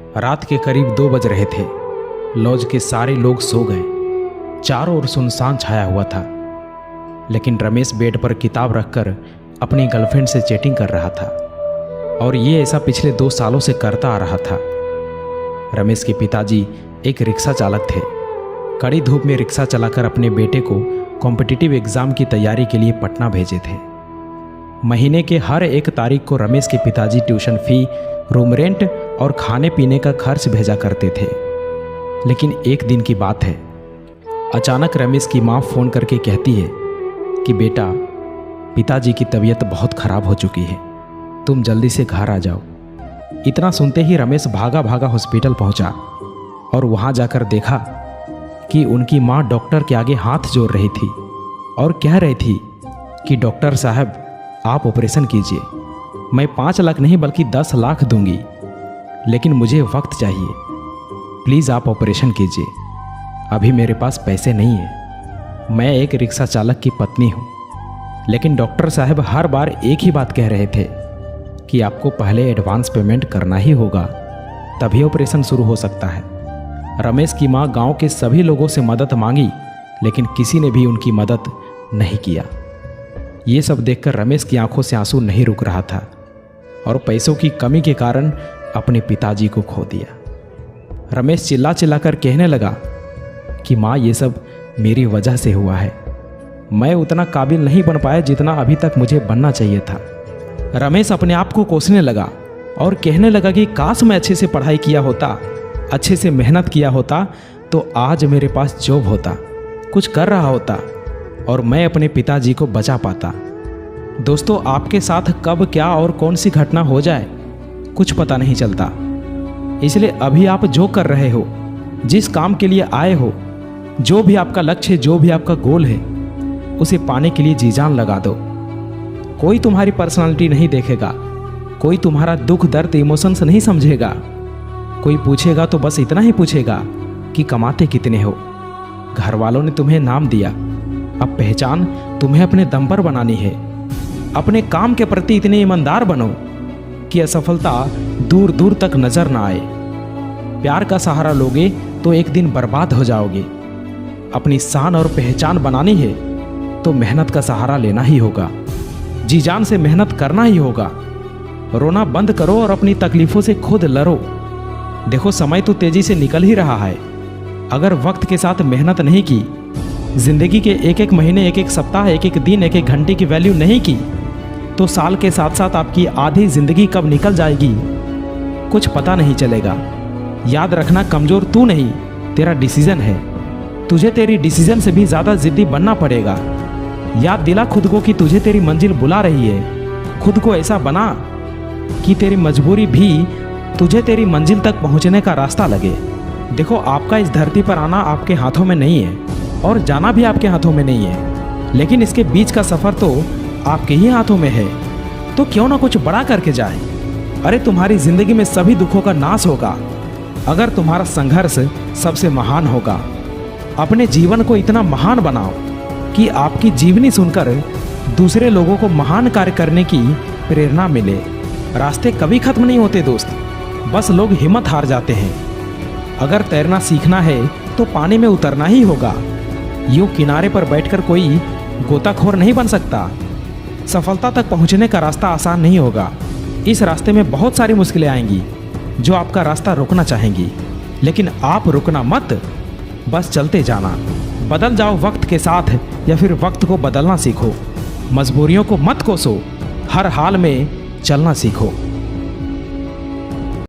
रात के करीब 2 बज रहे थे। लॉज के सारे लोग सो गए। चारों ओर सुनसान छाया हुआ था, लेकिन रमेश बेड पर किताब रखकर अपनी गर्लफ्रेंड से चैटिंग कर रहा था, और ये ऐसा पिछले 2 सालों से करता आ रहा था। रमेश के पिताजी एक रिक्शा चालक थे। कड़ी धूप में रिक्शा चलाकर अपने बेटे को कॉम्पिटिटिव एग्ज़ाम की तैयारी के लिए पटना भेजे थे। महीने के हर 1 तारीख को रमेश के पिताजी ट्यूशन फ़ी, रूम रेंट और खाने पीने का खर्च भेजा करते थे। लेकिन एक दिन की बात है, अचानक रमेश की माँ फ़ोन करके कहती है कि बेटा, पिताजी की तबीयत बहुत ख़राब हो चुकी है, तुम जल्दी से घर आ जाओ। इतना सुनते ही रमेश भागा भागा हॉस्पिटल पहुंचा और वहां जाकर देखा कि उनकी माँ डॉक्टर के आगे हाथ जोड़ रही थी और कह रही थी कि डॉक्टर साहब, आप ऑपरेशन कीजिए, मैं 5 लाख नहीं बल्कि 10 लाख दूंगी, लेकिन मुझे वक्त चाहिए, प्लीज़ आप ऑपरेशन कीजिए, अभी मेरे पास पैसे नहीं है, मैं एक रिक्शा चालक की पत्नी हूँ। लेकिन डॉक्टर साहब हर बार एक ही बात कह रहे थे कि आपको पहले एडवांस पेमेंट करना ही होगा, तभी ऑपरेशन शुरू हो सकता है। रमेश की माँ गांव के सभी लोगों से मदद मांगी, लेकिन किसी ने भी उनकी मदद नहीं किया। ये सब देखकर रमेश की आंखों से आंसू नहीं रुक रहा था और पैसों की कमी के कारण अपने पिताजी को खो दिया। रमेश चिल्ला चिल्लाकर कहने लगा कि माँ, ये सब मेरी वजह से हुआ है, मैं उतना काबिल नहीं बन पाया जितना अभी तक मुझे बनना चाहिए था। रमेश अपने आप को कोसने लगा और कहने लगा कि काश मैं अच्छे से पढ़ाई किया होता, अच्छे से मेहनत किया होता, तो आज मेरे पास जॉब होता, कुछ कर रहा होता और मैं अपने पिताजी को बचा पाता। दोस्तों, आपके साथ कब क्या और कौन सी घटना हो जाए कुछ पता नहीं चलता, इसलिए अभी आप जो कर रहे हो, जिस काम के लिए आए हो, जो भी आपका लक्ष्य है, जो भी आपका गोल है, उसे पाने के लिए जी जान लगा दो। कोई तुम्हारी पर्सनालिटी नहीं देखेगा, कोई तुम्हारा दुख दर्द इमोशंस नहीं समझेगा। कोई पूछेगा तो बस इतना ही पूछेगा कि कमाते कितने हो। घर वालों ने तुम्हें नाम दिया, अब पहचान तुम्हें अपने दम पर बनानी है। अपने काम के प्रति इतने ईमानदार बनो कि असफलता दूर दूर तक नजर ना आए। प्यार का सहारा लोगे तो एक दिन बर्बाद हो जाओगे। अपनी शान और पहचान बनानी है तो मेहनत का सहारा लेना ही होगा, जी जान से मेहनत करना ही होगा। रोना बंद करो और अपनी तकलीफों से खुद लड़ो। देखो, समय तो तेजी से निकल ही रहा है। अगर वक्त के साथ मेहनत नहीं की, जिंदगी के एक एक महीने, एक एक सप्ताह, एक एक दिन, एक एक घंटे की वैल्यू नहीं की, तो साल के साथ साथ आपकी आधी जिंदगी कब निकल जाएगी कुछ पता नहीं चलेगा। याद रखना, कमजोर तू नहीं, तेरा डिसीजन है। तुझे तेरी डिसीजन से भी ज़्यादा जिद्दी बनना पड़ेगा। याद दिला खुद को कि तुझे तेरी मंजिल बुला रही है। खुद को ऐसा बना कि तेरी मजबूरी भी तुझे तेरी मंजिल तक पहुंचने का रास्ता लगे। देखो, आपका इस धरती पर आना आपके हाथों में नहीं है और जाना भी आपके हाथों में नहीं है, लेकिन इसके बीच का सफ़र तो आपके ही हाथों में है। तो क्यों ना कुछ बड़ा करके जाए। अरे, तुम्हारी ज़िंदगी में सभी दुखों का नाश होगा अगर तुम्हारा संघर्ष सबसे महान होगा। अपने जीवन को इतना महान बनाओ कि आपकी जीवनी सुनकर दूसरे लोगों को महान कार्य करने की प्रेरणा मिले। रास्ते कभी खत्म नहीं होते दोस्त, बस लोग हिम्मत हार जाते हैं। अगर तैरना सीखना है तो पानी में उतरना ही होगा। यूं किनारे पर बैठकर कोई गोताखोर नहीं बन सकता। सफलता तक पहुंचने का रास्ता आसान नहीं होगा। इस रास्ते में बहुत सारी मुश्किलें आएंगी जो आपका रास्ता रोकना चाहेंगी, लेकिन आप रुकना मत, बस चलते जाना। बदल जाओ वक्त के साथ या फिर वक्त को बदलना सीखो। मजबूरियों को मत कोसो, हर हाल में चलना सीखो।